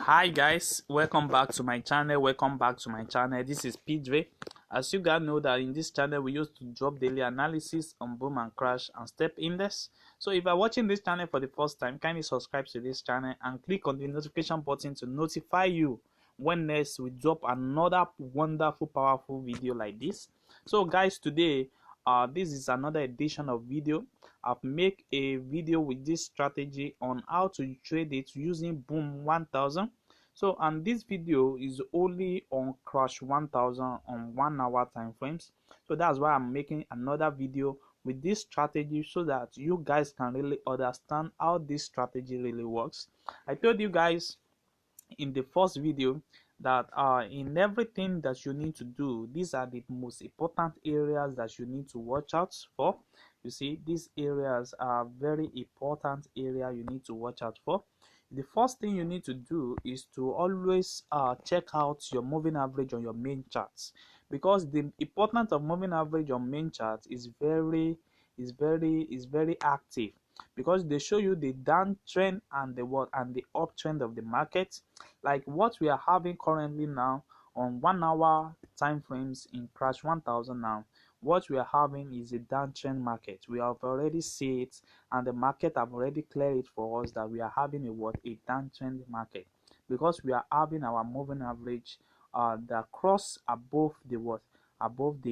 Hi guys, welcome back to my channel. This is Pidre. As you guys know that in this channel we used to drop daily analysis on boom and crash and step index. So if you're watching this channel for the first time, kindly subscribe to this channel and click on the notification button to notify you when next we drop another wonderful powerful video like this. So guys, today this is another edition of video. I've made a video with this strategy on how to trade it using boom 1000. So and this video is only on crash 1000 on 1 hour time frames. So that's why I'm making another video with this strategy so that you guys can really understand how this strategy really works. I told you guys in the first video that in everything that you need to do, these are the most important areas that you need to watch out for. You see, these areas are very important area you need to watch out for. The first thing you need to do is to always check out your moving average on your main charts, because the importance of moving average on main chart is very active, because they show you the downtrend and the uptrend of the market, like what we are having currently now on 1 hour time frames in crash 1000. Now what we are having is a downtrend market. We have already seen it, and the market have already cleared it for us that we are having a downtrend market, because we are having our moving average that cross above the above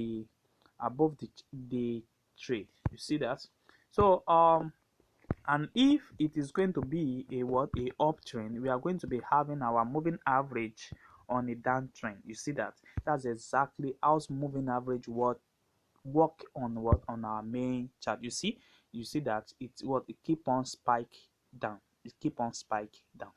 the trade. You see that? So and if it is going to be a uptrend, we are going to be having our moving average on a downtrend. You see that? That's exactly how moving average work on our main chart. You see that it keep on spike down. It keep on spike down.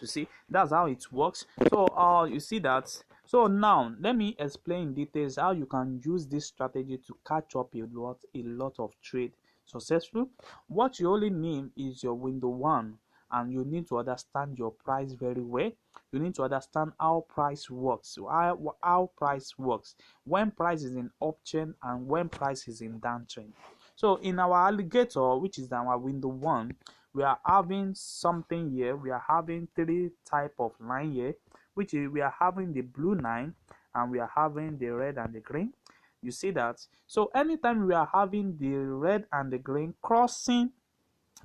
You see, that's how it works. So you see that. So now let me explain in details how you can use this strategy to catch up a lot of trade successful. What you only need is your window one, and you need to understand your price very well. You need to understand how price works, how price works when price is in uptrend and when price is in downtrend. So in our alligator, which is our window one, we are having something here. We are having three type of line here, which is we are having the blue line, and we are having the red and the green. You see that? So anytime we are having the red and the green crossing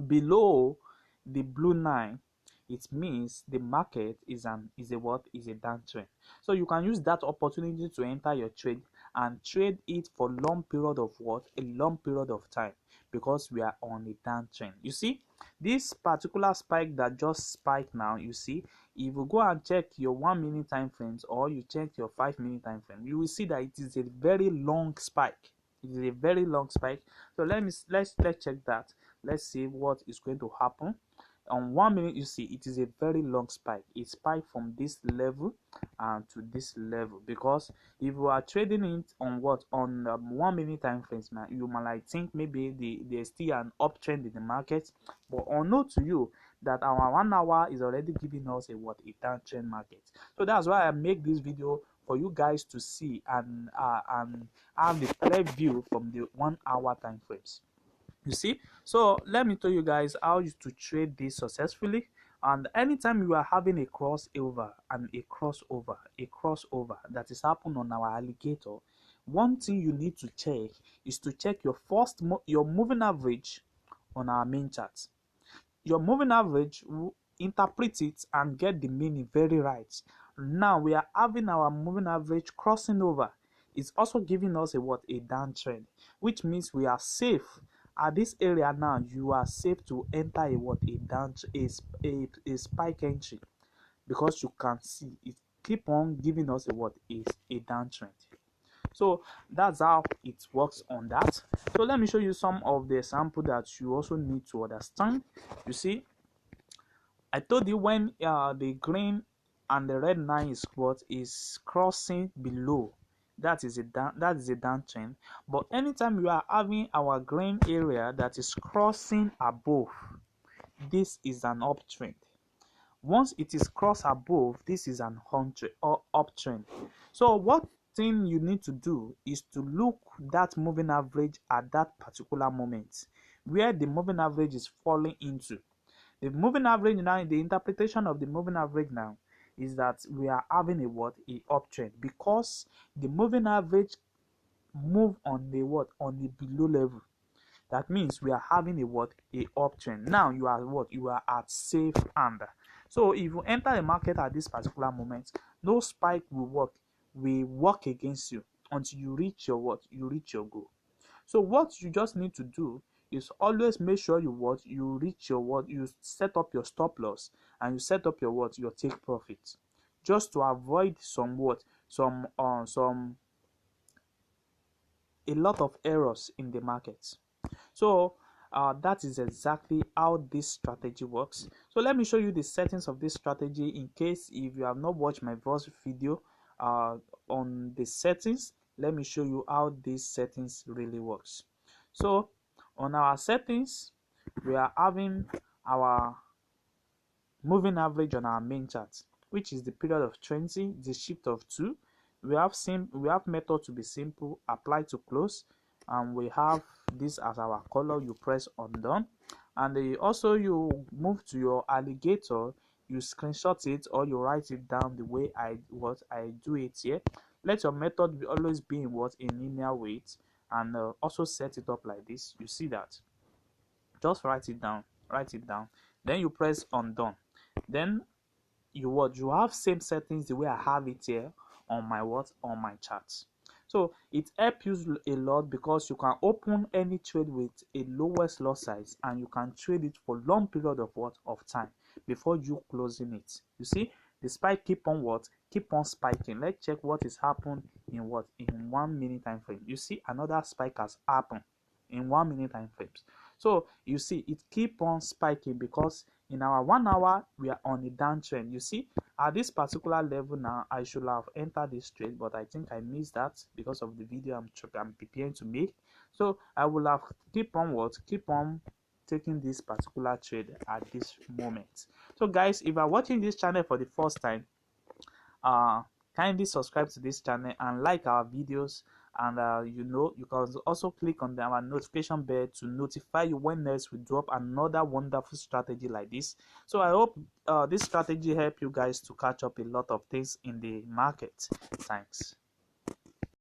below the blue line, it means the market is a downtrend. So you can use that opportunity to enter your trade and trade it for long period of a long period of time, because we are on a downtrend. You see this particular spike that just spiked now. You see, if you go and check your 1 minute time frames, or you check your 5 minute time frame, you will see that it is a very long spike. It is a very long spike. So let's check that. Let's see what is going to happen. On 1 minute, you see it is a very long spike. It spiked from this level to this level, because if you are trading it on 1 minute time frames, man, you might like think maybe there's still an uptrend in the market, but unknown to you that our 1 hour is already giving us a downtrend market. So that's why I make this video, for you guys to see and have the clear view from the 1 hour time frames. You see, so let me tell you guys how to trade this successfully. And anytime you are having a crossover that is happening on our alligator, one thing you need to check is to check your moving average on our main chart. Your moving average will interpret it and get the meaning very right. Now we are having our moving average crossing over. It's also giving us a downtrend, which means we are safe at this area. Now you are safe to enter a spike entry, because you can see it keep on giving us a downtrend. So that's how it works on that. So let me show you some of the example that you also need to understand. You see, I told you when the green and the red line is crossing below, that is a downtrend. But anytime we are having our green area that is crossing above, this is an uptrend. Once it is crossed above, this is an uptrend. So what thing you need to do is to look that moving average at that particular moment, where the moving average is falling into. The moving average now, the interpretation of the moving average now is that we are having a what? A uptrend, because the moving average move on the what? On the below level. That means we are having a what? A uptrend. Now you are what? You are at safe hand. So if you enter the market at this particular moment, no spike will work against you until you reach your what? You reach your goal. So what you just need to do is always make sure you reach your what? You set up your stop loss, and you set up your what? Your take profit, just to avoid some what? Some a lot of errors in the market. So that is exactly how this strategy works. So let me show you the settings of this strategy, in case if you have not watched my first video on the settings. Let me show you how these settings really works. So on our settings, we are having our moving average on our main chart, which is the period of 20, the shift of 2. We have method to be simple, apply to close, and we have this as our color. You press on done, and also you move to your alligator, you screenshot it or you write it down the way I do it here. Let your method always be in linear weight, and also set it up like this. You see that? Just write it down, then you press on done. Then you have same settings the way I have it here on my chart. So it helps you a lot, because you can open any trade with a lowest loss size, and you can trade it for long period of time before you closing it. You see the spike keep on spiking. Let's check what is happened in 1 minute time frame. You see another spike has happened in 1 minute time frames. So you see it keep on spiking, because in our 1 hour we are on a downtrend. You see at this particular level now, I should have entered this trade, but I think I missed that because of the video I'm preparing to make. So I will have keep on taking this particular trade at this moment. So guys, if you are watching this channel for the first time, kindly subscribe to this channel and like our videos, and you can also click on our notification bell to notify you when next we drop another wonderful strategy like this. So I hope this strategy help you guys to catch up a lot of things in the market. Thanks.